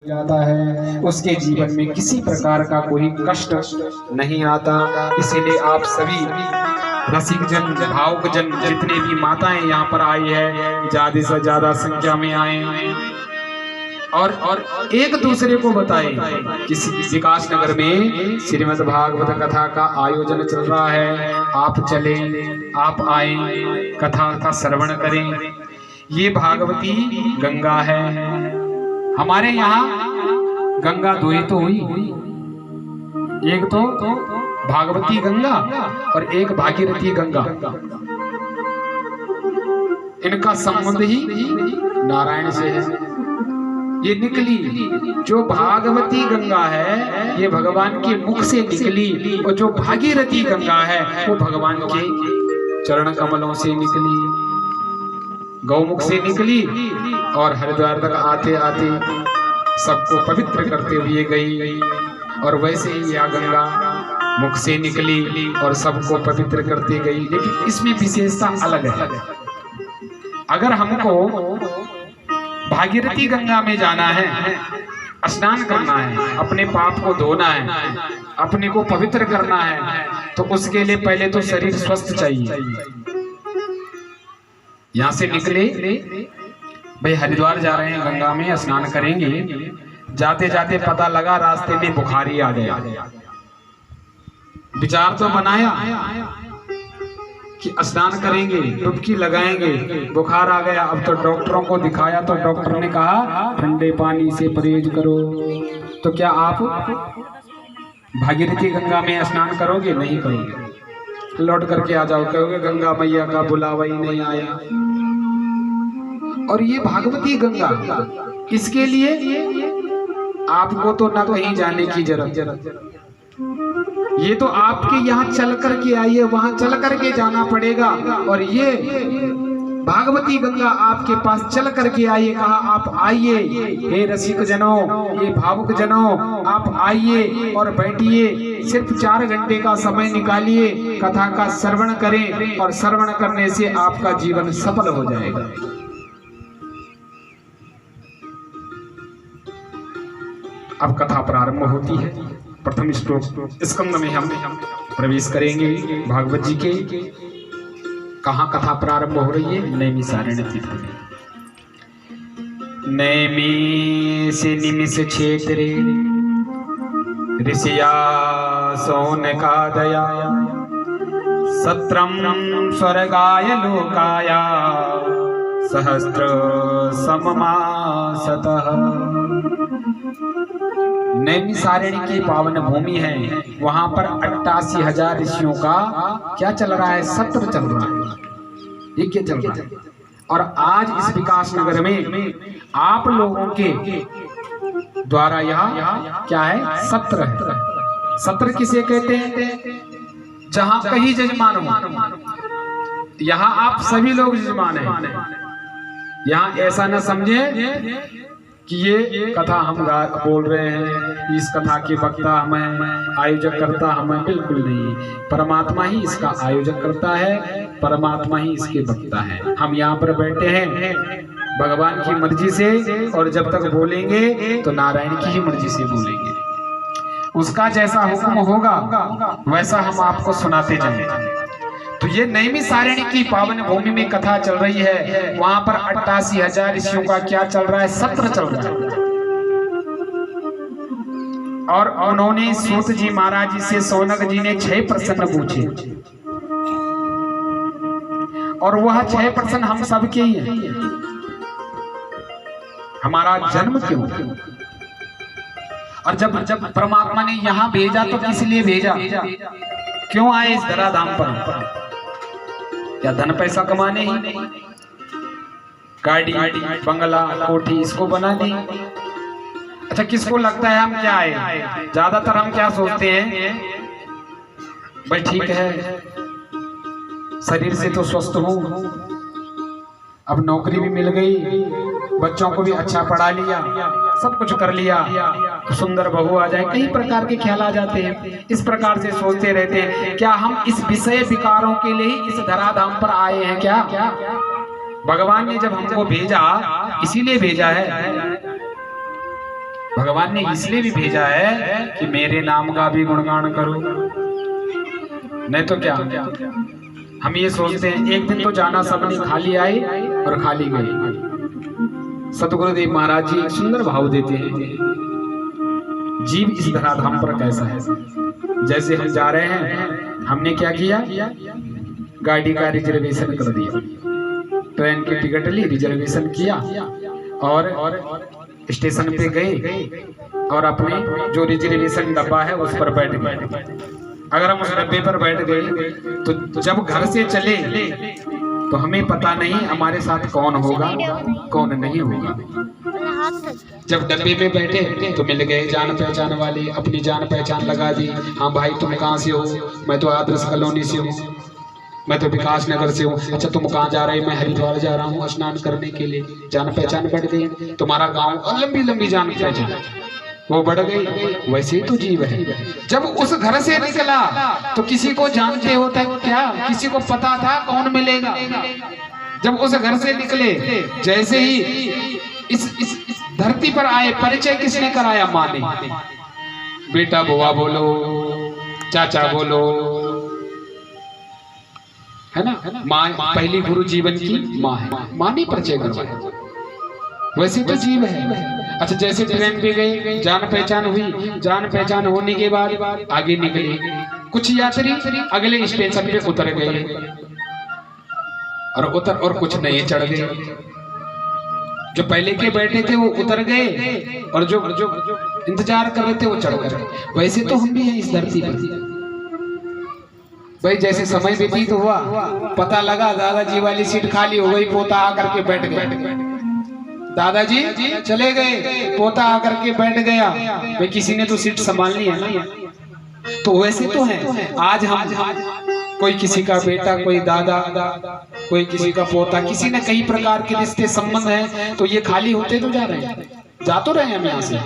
जाता है, उसके जीवन में किसी प्रकार का कोई कष्ट नहीं आता। इसीलिए आप सभी रसिक जन, भावुक जन, जितने भी माताएं यहाँ पर आई है, ज्यादा से ज्यादा संख्या में आए और एक दूसरे को बताएं कि विकास नगर में श्रीमद् भागवत कथा का आयोजन चल रहा है, आप चले, आप आए, कथा का श्रवण करें। ये भागवती गंगा है। हमारे यहाँ गंगा दो ही तो हुई, एक तो भागवती गंगा और एक भागीरथी गंगा। इनका संबंध ही नारायण से है। ये निकली जो भागवती गंगा है, ये भगवान के मुख से निकली, और जो भागीरथी गंगा है वो भगवान के चरण कमलों से निकली, गौमुख से निकली, और हरिद्वार तक आते आते सबको पवित्र करते हुए गई। और वैसे ही यह गंगा मुख से निकली और सबको पवित्र करते गई। लेकिन इसमें विशेषता अलग है। अगर हमको भागीरथी गंगा में जाना है, स्नान करना है, अपने पाप को धोना है, अपने को पवित्र करना है, तो उसके लिए पहले तो शरीर स्वस्थ चाहिए। यहाँ से निकले भाई, हरिद्वार जा रहे हैं, गंगा में स्नान करेंगे, जाते जाते पता लगा रास्ते में बुखारी आ गया। विचार तो बनाया कि स्नान करेंगे, डुबकी लगाएंगे, बुखार आ गया। अब तो डॉक्टरों को दिखाया तो डॉक्टर ने कहा ठंडे पानी से परहेज करो। तो क्या आप भागीरथी गंगा में स्नान करोगे? नहीं करोगे, लौट करके आ जाओ, कहोगे गंगा मैया का बुलावा ही नहीं आया। और ये भागवती गंगा, इसके लिए आपको तो ना कहीं जाने की जरूरत, ये तो आपके यहाँ चल करके आई है, वहां चल करके जाना पड़ेगा। और ये भागवती गंगा आपके पास चल करके आई है, कहा आप आइए, हे रसिक जनों, ये भावुक जनों, आप आइए और बैठिए, सिर्फ 4 घंटे का समय निकालिए, कथा का श्रवण करें, और श्रवण करने से आपका जीवन सफल हो जाएगा। अब कथा प्रारंभ होती है। प्रथम श्लोक स्कंद में हम प्रवेश करेंगे भागवत जी के। कहाँ कथा प्रारंभ हो रही है? नैमिषारण्य तीर्थ में। नैमिष निमिष क्षेत्रे ऋषिया सौनकादया सत्रम स्वर्गाय लोकाय सहस्त्र सममासतः। नैमिषारण्य की पावन भूमि है, वहां पर 88,000 ऋषियों का क्या चल रहा है? सत्र चल रहा है। ये क्या चल रहा है? और आज इस विकास नगर में आप लोगों के द्वारा यहाँ क्या है? सत्र है। सत्र किसे कहते हैं? जहां कहीं जजमान हो, यहाँ आप सभी लोग जजमान हैं। यहाँ ऐसा न समझे कि ये कथा हम बोल रहे हैं, इस कथा के वक्ता हमें, आयोजक करता हमें, बिल्कुल नहीं। परमात्मा ही इसका आयोजक करता है, परमात्मा ही इसके वक्ता है। हम यहाँ पर बैठे हैं भगवान की मर्जी से, और जब तक बोलेंगे तो नारायण की ही मर्जी से बोलेंगे। उसका जैसा हुक्म होगा वैसा हम आपको सुनाते जाएंगे। तो ये नैमिषारण्य की पावन भूमि में कथा चल रही है। वहां पर 88,000 ऋषियों का क्या चल रहा है? सत्र चल रहा है। और उन्होंने सूत जी महाराज जी से सौनक जी ने 6 प्रश्न पूछे, और वह 6 प्रश्न हम सबके ही हैं। हमारा जन्म क्यों? और जब परमात्मा ने यहाँ भेजा तो किस लिए भेजा? क्यों आए इस धराधाम पर? क्या धन पैसा कमाने ही? गाड़ी बंगला कोठी इसको बनाने? अच्छा, किसको लगता है हम क्या आए? ज्यादातर हम क्या सोचते हैं, भाई ठीक है, शरीर से तो स्वस्थ हूँ, अब नौकरी भी मिल गई, बच्चों को भी अच्छा पढ़ा लिया, सब कुछ कर लिया, सुंदर बहू आ जाए, कई प्रकार के ख्याल आ जाते हैं। इस प्रकार से सोचते रहते हैं। क्या हम इस विषय विकारों के लिए इस धराधाम पर आए हैं? क्या भगवान ने जब हमको भेजा इसीलिए भेजा है। भगवान ने इसलिए भी भेजा है कि मेरे नाम का भी गुणगान करो। नहीं तो क्या, हम ये सोचते हैं एक दिन तो जाना सबने, खाली आए और खाली गए। सतगुरुदेव महाराज जी एक सुंदर भाव देते हैं, जीव इस धराधाम पर कैसा है। जैसे हम जा रहे हैं, हमने क्या किया, गाड़ी का रिजर्वेशन कर दिया, ट्रेन की टिकट ली, रिजर्वेशन किया और स्टेशन पे गए और अपने जो रिजर्वेशन डब्बा है उस पर बैठ गए। अगर हम उस डब्बे पर बैठ गए तो जब घर से चले तो हमें पता नहीं हमारे साथ कौन होगा कौन नहीं होगा। जब डब्बे में बैठे तो मिल गए जान पहचान वाले, अपनी जान पहचान लगा दी। हाँ भाई तुम कहाँ से हो? मैं तो आदर्श कॉलोनी से हूँ, मैं तो विकास नगर से हूँ। अच्छा तुम कहाँ जा रहे हो? मैं हरिद्वार जा रहा हूँ स्नान करने के लिए। जान पहचान बढ़ गई, तुम्हारा गाँव, लंबी लंबी जान पहचान वो बढ़ गई। वैसे ही तो जीव है। जब उस घर से निकला तो किसी को जानते होता है क्या? किसी को पता था कौन मिलेगा? जब उस घर से निकले, जैसे ही इस धरती पर आए, परिचय किसने कराया? माँ ने। बेटा बुआ बोलो, चाचा बोलो, है ना? माँ पहली गुरु जीवन की माँ है, माँ ने परिचय करवाया। वैसे तो जीव है। अच्छा जैसे ट्रेन पे गए, जान पहचान हुई, जान पहचान होने के बाद आगे निकले, कुछ यात्री अगले स्टेशन पे उतर गए और कुछ नए चढ़ गए। जो पहले के बैठे थे वो उतर गए और जो इंतजार कर रहे थे वो चढ़ गए। वैसे तो हम भी हैं इस धरती पर भाई। जैसे समय व्यतीत हुआ, पता लगा दादाजी वाली सीट खाली हो गई, पोता आकर के बैठ गए। दादाजी चले गए, पोता आकर के बैठ गया। भाई किसी ने तो सीट संभालनी है ना। तो वैसे तो है आज हम, कोई किसी का बेटा, कोई दादा, कोई किसी का पोता, किसी ने कई प्रकार के रिश्ते संबंध हैं, तो ये खाली होते तो जा रहे हैं, जा तो रहे हैं हम यहाँ से।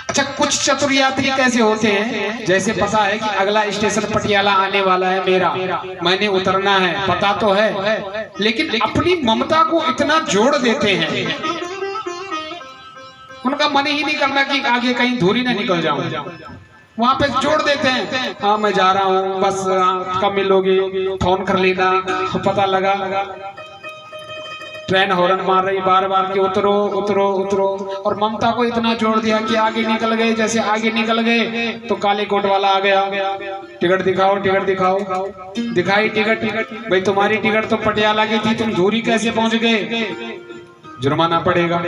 अच्छा कुछ चतुर यात्री कैसे होते हैं, जैसे पता है कि अगला स्टेशन पटियाला आने वाला है मेरा, मैंने उतरना है, पता तो है, लेकिन अपनी ममता को इतना जोड़ देते हैं, उनका मन ही नहीं करना कि आगे कहीं धूरी न निकल जाऊं, वहां पे जोड़ देते हैं। हाँ मैं जा रहा हूँ, बस कब मिलोगे, फोन कर लेना। पता लगा ट्रेन हॉर्न मार रही बार बार कि उतरो उतरो उतरो, और ममता को इतना जोड़ दिया कि आगे निकल गए। जैसे आगे निकल गए तो काले कोट वाला आ गया, टिकट दिखाओ टिकट दिखाओ, दिखाई टिकट, भाई तुम्हारी टिकट तो पटियाला की थी, तुम धूरी कैसे पहुंच गए? जुर्माना पड़ेगा,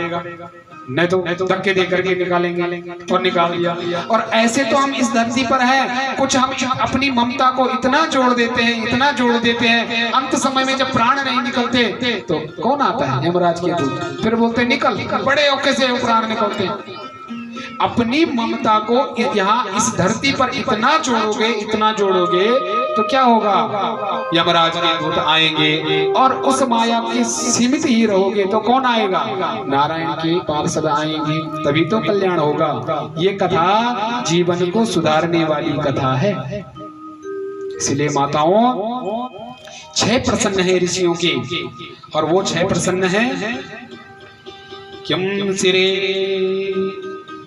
नहीं तो धक्के दे करके निकालेंगे, और निकाल दिया। और ऐसे तो हम इस धरती पर हैं, कुछ हम अपनी ममता को इतना जोड़ देते हैं, इतना जोड़ देते हैं, अंत समय में जब प्राण नहीं निकलते तो कौन आता है? यमराज के दूत, फिर बोलते निकल, बड़े औके से प्राण निकलते हैं। अपनी ममता को यहाँ इस धरती पर इतना जोड़ोगे, इतना जोड़ोगे तो क्या होगा? यमराज के दूत आएंगे, और उस माया के सीमित ही रहोगे तो कौन आएगा? नारायण के पार्षद आएंगे, तभी तो कल्याण होगा। ये कथा जीवन को सुधारने वाली कथा है। इसलिए माताओं 6 प्रसन्न है ऋषियों के, और वो 6 प्रसन्न है। किम सिरे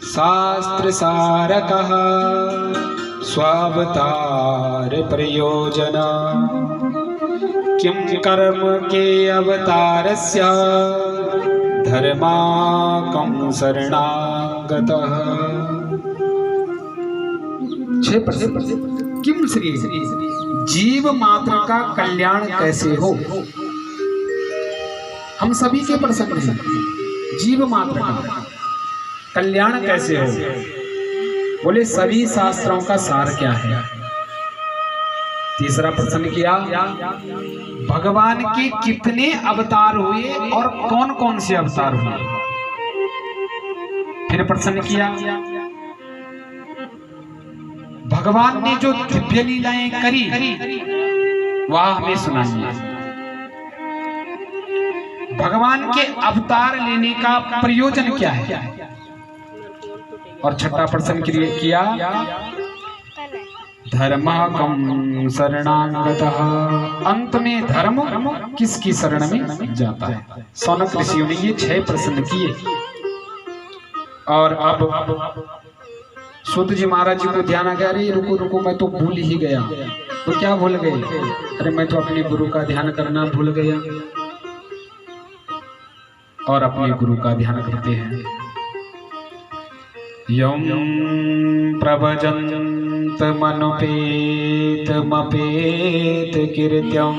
शास्त्र सारकः स्वावतार प्रयोजन, किम कर्म के अवतारस्य धर्माकं शरणागतः। 6 प्रश्न। किम श्री, जीव मात्र का कल्याण कैसे हो? हम सभी के प्रसन्न हैं, जीव मात्र का कल्याण कैसे हो? बोले सभी शास्त्रों का सार क्या है? तीसरा प्रश्न किया, भगवान के कितने अवतार हुए और कौन कौन से अवतार हुए? फिर प्रश्न किया, भगवान ने जो दिव्य लीलाएं करी वह हमें सुनाइए। भगवान के अवतार लेने का प्रयोजन क्या है? और छठा प्रश्न किया, धर्माकं शरणागतः, अंत में धर्म किसकी शरण में जाता है? सौनक ऋषियों ने ये 6 प्रश्न किए। और अब सूत जी महाराज जी को ध्यान आ गया, अरे रुको रुको, मैं तो भूल ही गया। तो क्या भूल गए? अरे मैं तो अपने गुरु का ध्यान करना भूल गया। और अपने गुरु का ध्यान करते हैं। यम प्रभजन्त मनुपेत मपेत कीर्त्यम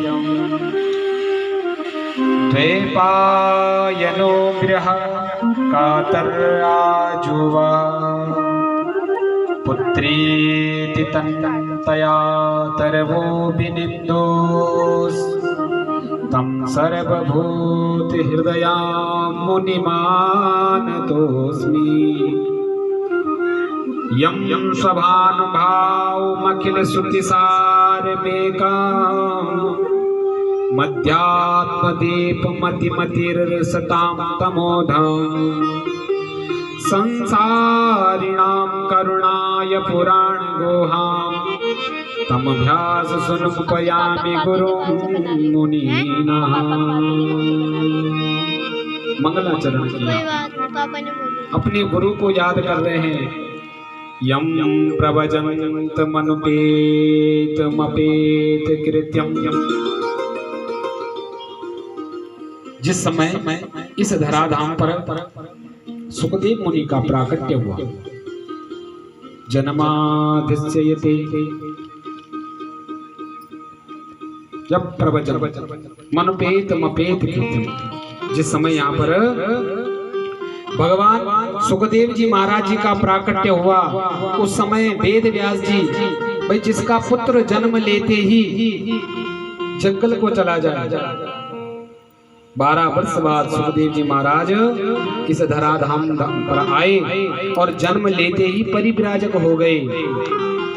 द्वैपायनो गृह कातराजुवा पुत्रीति तन्तया तरवो विनिन्दोस् तं सर्वभूत हृदया मुनिमानतोऽस्मि। यं यं स्वभानुभावमखिल श्रुतिसारमेकाम् मध्यात्मदीपमतिमतिर्सतां तमोधम् संसारिणां करुणाय पुराणगोहां तमभ्यास सुनुपयामि गुरुं मुनीनां। मंगलाचरण किया, अपने गुरु को याद कर रहे हैं। यम यम प्रवजन्त मनुपेत मपेत कृत्यम। जिस समय इस धराधाम पर सुखदेव मुनि का प्राकट्य हुआ, जन्माधिस्यते, जब प्रवचन मनुपेत मपेत कृत्यम, जिस समय यहाँ पर भगवान सुखदेव जी महाराज जी का प्राकट्य हुआ, उस समय वेद व्यास जी, भाई जिसका पुत्र जन्म लेते ही जंगल को चला जाए, 12 वर्ष बाद सुखदेव जी महाराज इस धराधाम पर आए और जन्म लेते ही परिव्राजक हो गए।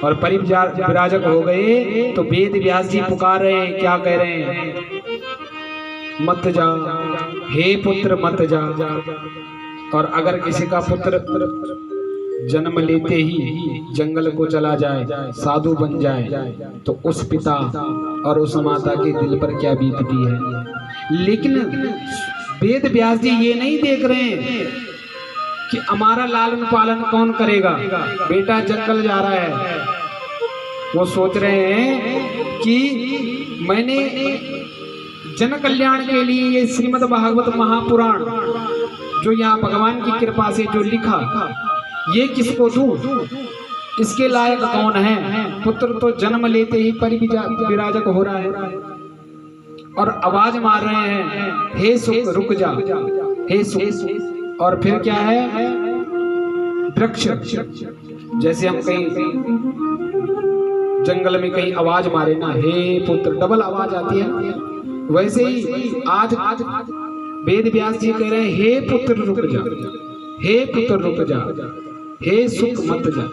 और परिव्राजक हो गए तो वेद व्यास जी पुकार रहे हैं, क्या कह रहे हैं? मत जा, हे पुत्र मत जा। और अगर किसी का पुत्र जन्म लेते ही जंगल को चला जाए, साधु बन जाए, तो उस पिता और उस माता के दिल पर क्या बीतती है। लेकिन वेद व्यास जी ये नहीं देख रहे हैं कि हमारा लालन पालन कौन करेगा, बेटा जंगल जा रहा है। वो सोच रहे हैं कि मैंने जन कल्याण के लिए ये श्रीमद् भागवत महापुराण जो यहाँ भगवान की कृपा से जो लिखा, ये किसको दूं? इसके लायक कौन है? पुत्र तो जन्म लेते ही परिविराजक हो रहा है और आवाज मार रहे हैं, हे सुख रुक जा, हे सुख। और फिर क्या है? वृक्ष, जैसे हम कहीं जंगल में कहीं आवाज मारे ना, हे पुत्र, डबल आवाज आती है। वैसे ही आज वेद व्यास जी कह रहे हैं, हे पुत्र रुक जा, हे पुत्र रुक जा, हे सुख मत जा।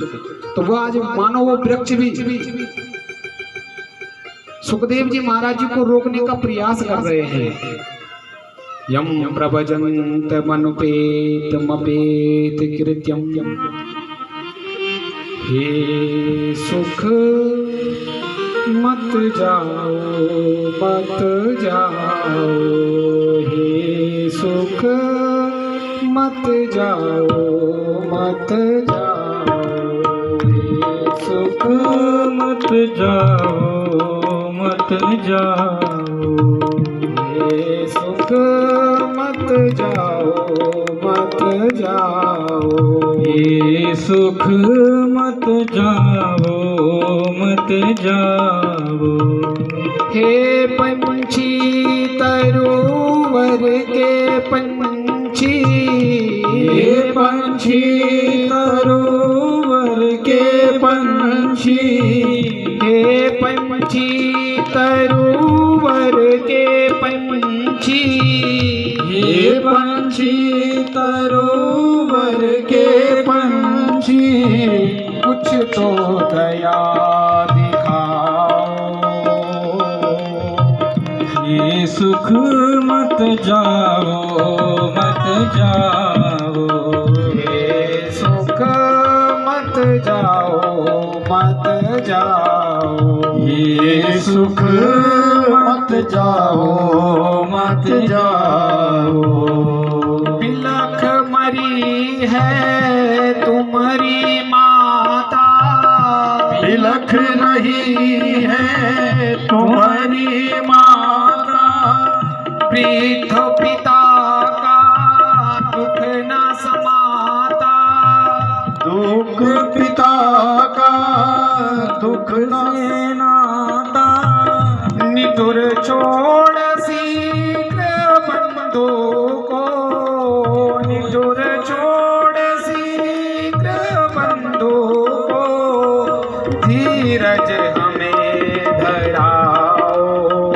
तो वो आज मानो वो वृक्ष भी सुखदेव जी महाराज जी को रोकने का प्रयास कर रहे हैं। यम प्रभजन्त मनुपेत मपेत कृत्यम, हे सुख मत जाओ मत जाओ, हे सुख मत जाओ मत जाओ, हे सुख मत जाओ मत जाओ, हे सुख मत जाओ मत जाओ, हे सुख मत जाओ मत जाओ। हे पंछी तरुवर के पंछी, हे पंछी तरुवर के पंछी, हे पंछी तरुवर के पंछी, हे पंछी तरुवर के पंछी, कुछ तो दया दिखाओ। ये सुख मत जाओ मत जाओ, हे सुख मत जाओ मत जाओ, ये सुख मत जाओ मत जाओ। बिलख मरी है तुम्हारी माता बिलख रही है तुम्हारी माता, वृद्ध पिता का दुख न समाता, दुख पिता का दुख से नाता, निठुर छोड़ शीघ्र बंधु को, निठुर छोड़ शीघ्र बंधु को, धीरज हमें धराओ,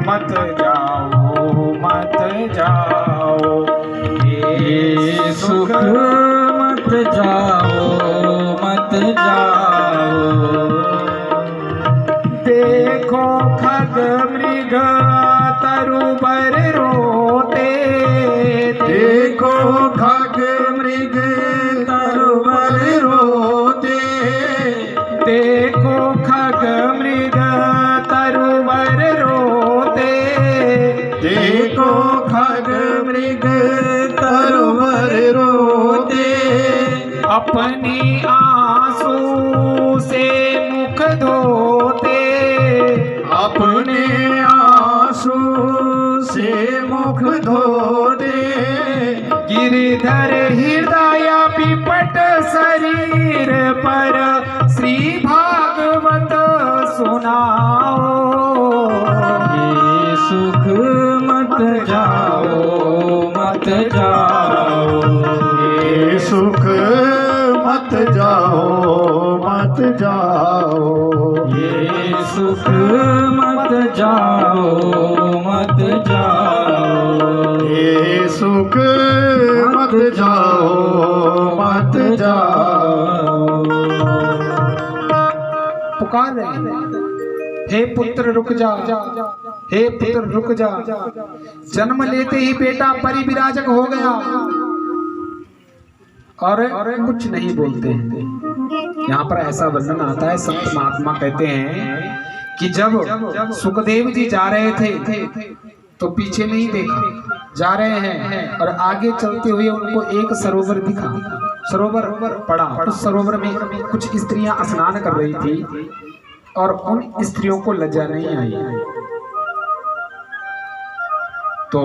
मत जाओ मत जाओ, ये सुख मत जाओ मत जाओ। देखो खग मृग तरुबर रोते, देखो खग मृग तरुबर रोते, देखो खग मृग तरुबर रोते, देखो खग मृग तरुबर रोते, अपनी आंसू से मुख धोते, अपने आंसू से मुख धोते, गिरधर हृदय विपट शरीर पर श्री भागवत सुनाओ। ये सुख मत जाओ मत जाओ, ये सुख मत जाओ मत जाओ, ये सुख मत जाओ मत जाओ, ये सुख मत जाओ मत जाओ। पुकार रहे हैं, हे पुत्र रुक जा, हे पुत्र रुक जा, जन्म लेते ही बेटा परिविराजक हो गया और कुछ नहीं बोलते हैं। यहाँ पर ऐसा वर्णन आता है, संत महात्मा कहते हैं कि जब सुखदेव जी जा रहे थे तो पीछे नहीं देखा, जा रहे हैं और आगे चलते हुए उनको एक सरोवर दिखा, सरोवर पड़ा, उस सरोवर में कुछ स्त्रियां स्नान कर रही थी और उन स्त्रियों को लज्जा नहीं आई। तो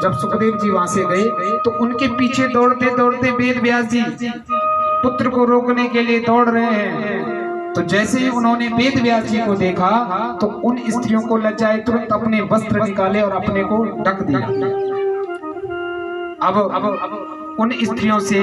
जब सुखदेव जी वहां से गए तो उनके पीछे दौड़ते दौड़ते वेद व्यास जी पुत्र को रोकने के लिए दौड़ रहे हैं। तो जैसे ही उन्होंने वेद व्यास जी को देखा तो उन स्त्रियों को लज्जा आई, तुरंत अपने वस्त्र निकाले और अपने को ढक दिया। अब उन स्त्रियों से